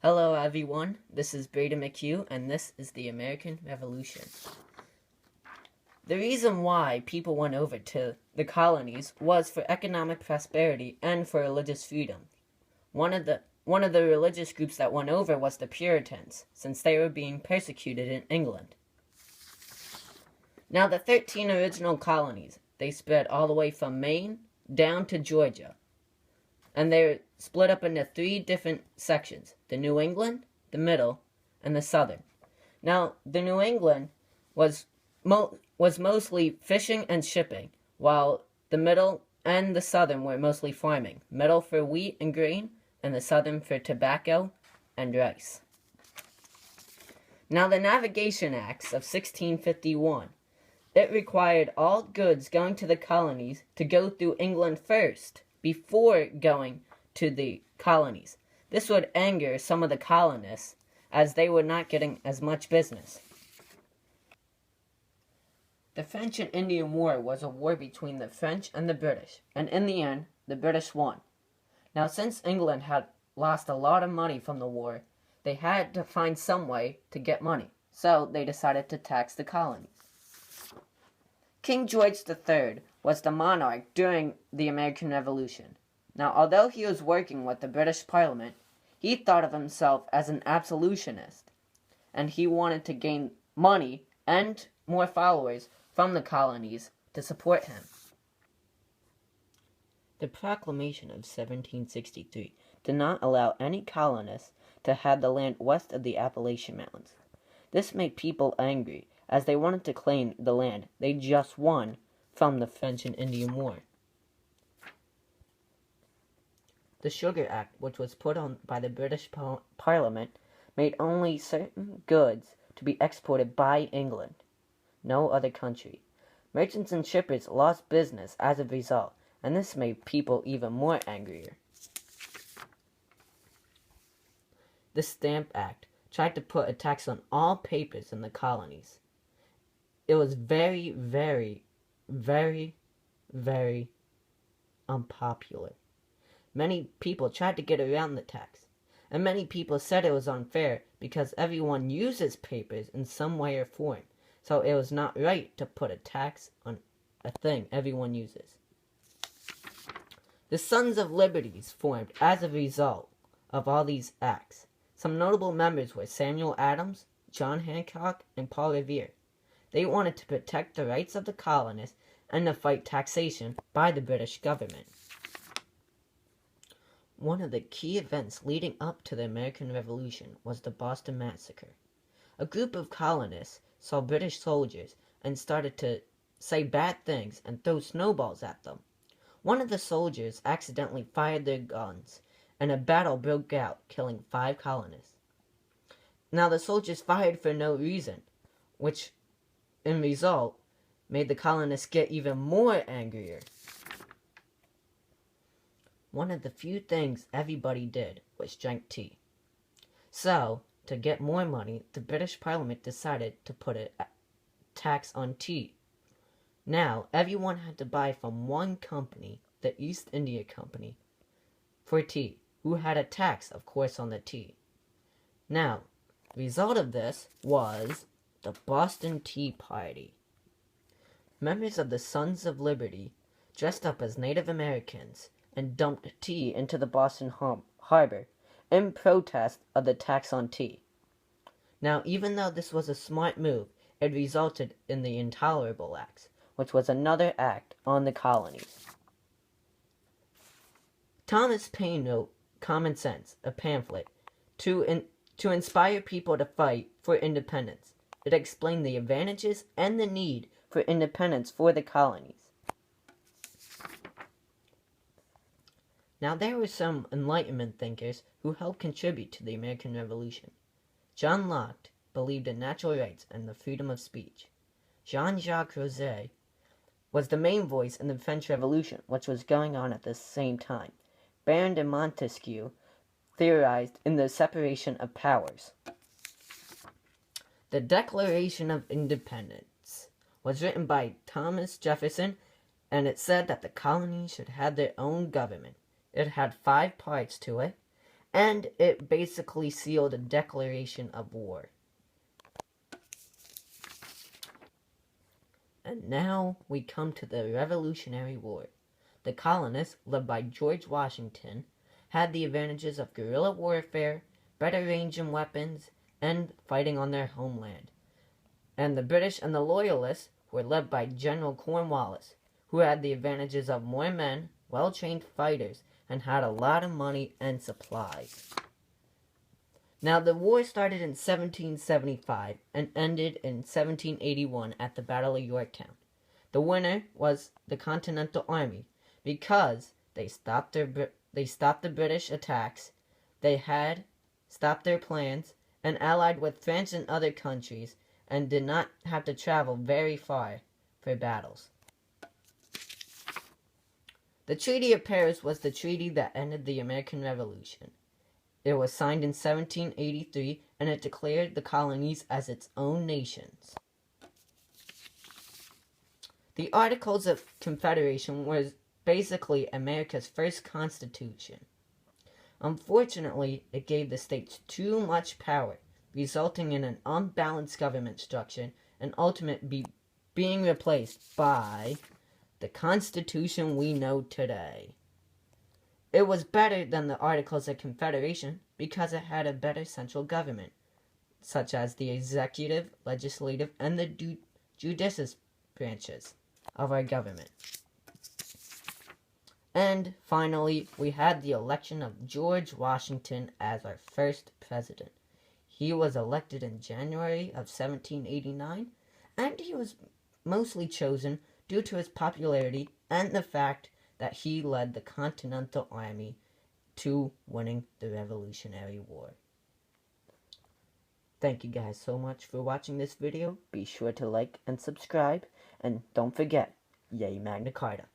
Hello everyone, this is Braden McHugh and this is the American Revolution. The reason why people went over to the colonies was for economic prosperity and for religious freedom. One of the religious groups that went over was the Puritans, since they were being persecuted in England. Now the 13 original colonies, they spread all the way from Maine down to Georgia. And they're split up into 3 different sections: the New England, the Middle, and the Southern. Now, the New England was mostly fishing and shipping, while the Middle and the Southern were mostly farming. Middle for wheat and grain, and the Southern for tobacco and rice. Now, the Navigation Acts of 1651, it required all goods going to the colonies to go through England first, before going to the colonies. This would anger some of the colonists, as they were not getting as much business. The French and Indian War was a war between the French and the British, and in the end, the British won. Now, since England had lost a lot of money from the war, they had to find some way to get money, so they decided to tax the colonies. King George III was the monarch during the American Revolution. Now, although he was working with the British Parliament, he thought of himself as an absolutionist, and he wanted to gain money and more followers from the colonies to support him. The Proclamation of 1763 did not allow any colonists to have the land west of the Appalachian Mountains. This made people angry, as they wanted to claim the land they just won from the French and Indian War. The Sugar Act, which was put on by the British Parliament, made only certain goods to be exported by England, no other country. Merchants and shippers lost business as a result, and this made people even more angrier. The Stamp Act tried to put a tax on all papers in the colonies. It was very, very, very, very unpopular. Many people tried to get around the tax, and many people said it was unfair because everyone uses papers in some way or form, so it was not right to put a tax on a thing everyone uses. The Sons of Liberty formed as a result of all these acts. Some notable members were Samuel Adams, John Hancock, and Paul Revere. They wanted to protect the rights of the colonists and to fight taxation by the British government. One of the key events leading up to the American Revolution was the Boston Massacre. A group of colonists saw British soldiers and started to say bad things and throw snowballs at them. One of the soldiers accidentally fired their guns, and a battle broke out, killing 5 colonists. Now, the soldiers fired for no reason, which in result made the colonists get even more angrier. One of the few things everybody did was drink tea. So, to get more money, the British Parliament decided to put a tax on tea. Now, everyone had to buy from one company, the East India Company, for tea, who had a tax, of course, on the tea. Now, the result of this was the Boston Tea Party. Members of the Sons of Liberty dressed up as Native Americans and dumped tea into the Boston harbor in protest of the tax on tea. Now, even though this was a smart move, it resulted in the Intolerable Acts, which was another act on the colonies. Thomas Paine wrote Common Sense, a pamphlet, to inspire people to fight for independence. It explained the advantages and the need for independence for the colonies. Now, there were some Enlightenment thinkers who helped contribute to the American Revolution. John Locke believed in natural rights and the freedom of speech. Jean-Jacques Rousseau was the main voice in the French Revolution, which was going on at the same time. Baron de Montesquieu theorized in the separation of powers. The Declaration of Independence was written by Thomas Jefferson, and it said that the colonies should have their own government. It had 5 parts to it, and it basically sealed a declaration of war. And now we come to the Revolutionary War. The colonists, led by George Washington, had the advantages of guerrilla warfare, better range in weapons, and fighting on their homeland. And the British and the Loyalists were led by General Cornwallis, who had the advantages of more men, well-trained fighters, and had a lot of money and supplies. Now, the war started in 1775 and ended in 1781 at the Battle of Yorktown. The winner was the Continental Army because they stopped the British attacks, they had stopped their plans, and allied with France and other countries, and did not have to travel very far for battles. The Treaty of Paris was the treaty that ended the American Revolution. It was signed in 1783, and it declared the colonies as its own nations. The Articles of Confederation was basically America's first constitution. Unfortunately, it gave the states too much power, resulting in an unbalanced government structure and ultimately being replaced by the Constitution we know today. It was better than the Articles of Confederation because it had a better central government, such as the executive, legislative, and the judicial branches of our government. And finally, we had the election of George Washington as our first president. He was elected in January of 1789, and he was mostly chosen due to his popularity and the fact that he led the Continental Army to winning the Revolutionary War. Thank you guys so much for watching this video. Be sure to like and subscribe, and don't forget, yay Magna Carta.